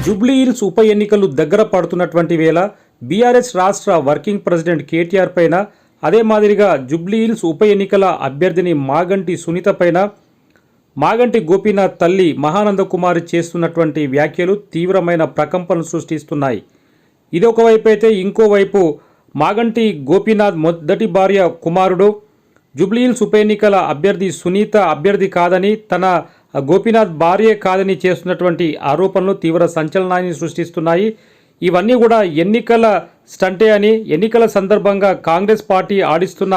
జూబ్లీహిల్స్ ఉప ఎన్నికలు దగ్గర పడుతున్నటువంటి వేళ బీఆర్ఎస్ రాష్ట్ర వర్కింగ్ ప్రెసిడెంట్ కేటీఆర్ పైన, అదే మాదిరిగా జూబ్లీహిల్స్ ఉప ఎన్నికల అభ్యర్థిని మాగంటి సునీత పైన మాగంటి గోపీనాథ్ తల్లి మహానంద కుమారి చేస్తున్నటువంటి వ్యాఖ్యలు తీవ్రమైన ప్రకంపనలు సృష్టిస్తున్నాయి. ఇది ఒకవైపు అయితే, ఇంకోవైపు మాగంటి గోపీనాథ్ మొదటి భార్య కుమారుడు జూబ్లీహిల్స్ ఉప ఎన్నికల అభ్యర్థి సునీత అభ్యర్థి కాదని, తన గోపీనాథ్ భార్యే కాదని చేస్తున్నటువంటి ఆరోపణలు తీవ్ర సంచలనాన్ని సృష్టిస్తున్నాయి. ఇవన్నీ కూడా ఎన్నికల స్టంటే అని, ఎన్నికల సందర్భంగా కాంగ్రెస్ పార్టీ ఆడిస్తున్న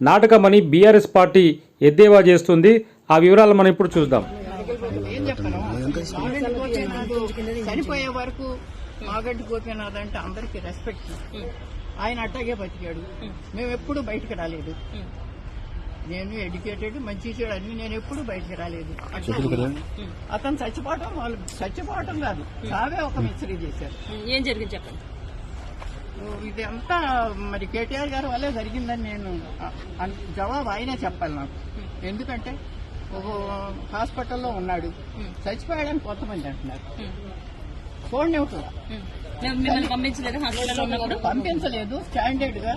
నాటకమని బీఆర్ఎస్ పార్టీ ఎద్దేవా చేస్తుంది. ఆ వివరాలు మనం ఇప్పుడు చూద్దాం. చనిపోయే వరకు మాగంటి గోపీనాథ్ అంటే అందరికి రెస్పెక్ట్. ఆయన అట్టాగే బతికాడు. మేము ఎప్పుడు బయటకు రాలేదు. నేను ఎడ్యుకేటెడ్, మంచి చెడు అన్ని, నేను ఎప్పుడు బయటకు రాలేదు. అతను చచ్చిపోవటం, వాళ్ళు చచ్చిపోవటం కాదు, చావే ఒక మిస్టరీ చేశారు. ఏం జరిగింది చెప్పండి. ఇది అంతా మరి కేటీఆర్ గారి వల్లే జరిగిందని నేను జవాబు ఆయనే చెప్పాలి నాకు. ఎందుకంటే ఒక హాస్పిటల్లో ఉన్నాడు, చచ్చిపోయాడని కొంతమంది అంటున్నారు. చూడనివ్వట్లా, పంపించలేదు. స్టాండర్డ్ గా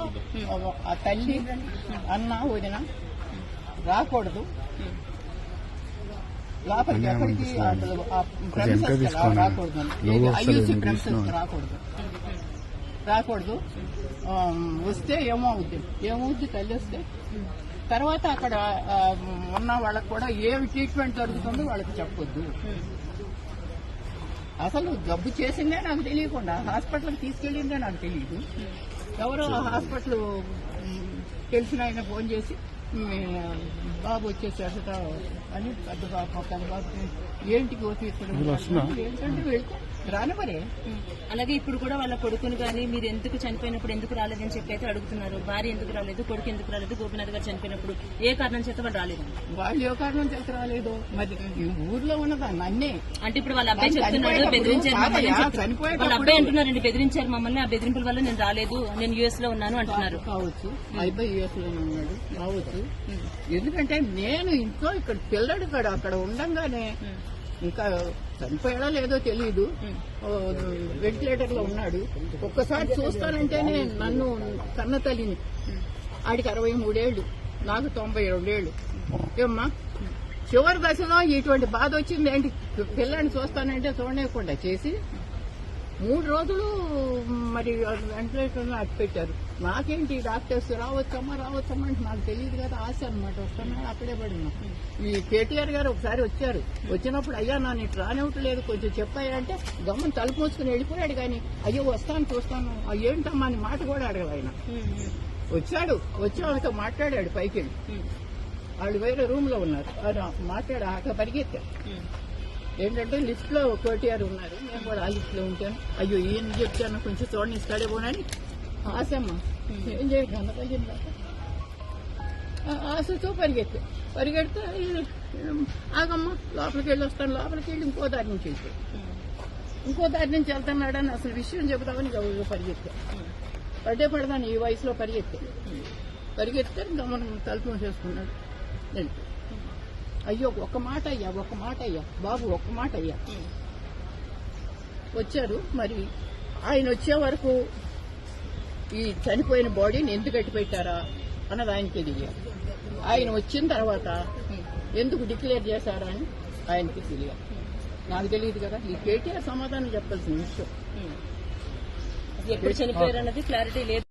ఆ తల్లి అన్న వదిన రాకూడదు లోపలికి, ఎక్కడికి రాకూడదు, ఐయూసీ ప్రెమిసెస్ రాకూడదు. వస్తే ఏమవుద్ది తల్లి వస్తే తర్వాత అక్కడ ఉన్న వాళ్ళకి కూడా ఏమి ట్రీట్మెంట్ జరుగుతుందో వాళ్ళకి చెప్పొద్దు. అసలు జబ్బు చేసిందే నాకు తెలియకుండా హాస్పిటల్కి తీసుకెళ్ళిందే నాకు తెలియదు. ఎవరో హాస్పిటల్ తెలిసిన ఆయన ఫోన్ చేసి బాబు వచ్చేసాడట అని, పెద్ద బాబు ఏంటి ఏంటంటే వెళ్తే రానివరే. అలాగే ఇప్పుడు కూడా వాళ్ళ కొడుకుని కానీ మీరు ఎందుకు చనిపోయినప్పుడు ఎందుకు రాలేదని చెప్పి అయితే అడుగుతున్నారు. భార్య ఎందుకు రాలేదు, కొడుకు ఎందుకు రాలేదు, గోపీనాథ్ గారు చనిపోయినప్పుడు ఏ కారణం చేత వాళ్ళు రాలేదు? వాళ్ళు ఏ కారణం చేత రాలేదు, మరి ఊర్లో ఉన్నదాన్ని అన్నీ. అంటే ఇప్పుడు వాళ్ళ అబ్బాయి చెప్తున్నాడు బెదిరించారు మమ్మల్ని, వాళ్ళ అబ్బాయి అంటున్నారండి బెదిరించారు మమ్మల్ని, ఆ బెదిరింపుల వల్ల నేను రాలేదు, నేను యుఎస్ లో ఉన్నాను అంటున్నారు. కావచ్చు, అబ్బాయి యుఎస్ లో ఉన్నాడు కావచ్చు. ఎందుకంటే నేను ఇంట్లో ఇక్కడ పిల్లడు అక్కడ ఉండంగానే, ఇంకా చనిపోయాడో లేదో తెలియదు, వెంటిలేటర్ లో ఉన్నాడు. ఒక్కసారి చూస్తానంటేనే నన్ను కన్న తల్లిని, ఆడికి 63 ఏళ్లు, నాకు 92 ఏళ్లు. ఏమ్మా చివరి దశలో ఇటువంటి బాధ వచ్చింది ఏంటి? పిల్లాన్ని చూస్తానంటే చూడలేకుండా చేసి 3 రోజులు మరి వెంటిలేటర్ లో అట్టు పెట్టారు. నాకేంటి డాక్టర్స్ రావచ్చమ్మా అంటే నాకు తెలియదు కదా, ఆశ అనమాట. వస్తున్నా అక్కడే పడినా. ఈ కేటీఆర్ గారు ఒకసారి వచ్చారు. వచ్చినప్పుడు అయ్యా నన్ను ఇటు రానివ్వట్లేదు, కొంచెం చెప్పాయంటే గమ్మని తలుపు మూసుకుని వెళ్ళిపోయాడు. కానీ అయ్యో వస్తాను చూస్తాను ఏంటమ్మా అని మాట కూడా అడగల ఆయన. వచ్చాడు, వచ్చి వాళ్ళతో మాట్లాడాడు. పైకి వెళ్ళి వాళ్ళు వేరే రూమ్ లో ఉన్నారు, మాట్లాడు అక్కడ పరిగెత్తారు. ఏంటంటే లిఫ్ట్ లో కేటీఆర్ ఉన్నారు, నేను కూడా ఆ లిఫ్ట్ లో ఉంటాను. అయ్యో ఏం చెప్తాను, కొంచెం చూడండి ఇస్తాడే పోనని ఆశమ్మ ఏం చేయాలి అన్నదా ఆశతో పరిగెడితే ఆగమ్మ లోపలికి వెళ్ళి వస్తాను, లోపలికి వెళ్ళి ఇంకో దారి నుంచి వెళ్తున్నాడని అసలు విషయం చెబుతామని గౌరవ పరిగెత్తా. పడదాను ఈ వయసులో పరిగెత్తే గమనం తలుపు చేసుకున్నాడు. అయ్యో ఒక్క మాట అయ్యా బాబు, ఒక్క మాట అయ్యా. వచ్చారు. మరి ఆయన వచ్చే వరకు ఈ చనిపోయిన బాడీని ఎందుకు కట్టి పెట్టారా అన్నది ఆయనకి తెలియాలి. ఆయన వచ్చిన తర్వాత ఎందుకు డిక్లేర్ చేశారా అని ఆయనకి తెలియాలి. నాకు తెలియదు కదా. ఈ కేటీఆర్ సమాధానం చెప్పాల్సిన విషయం. ఎప్పుడు చనిపోయారు అన్నది క్లారిటీ లేదు.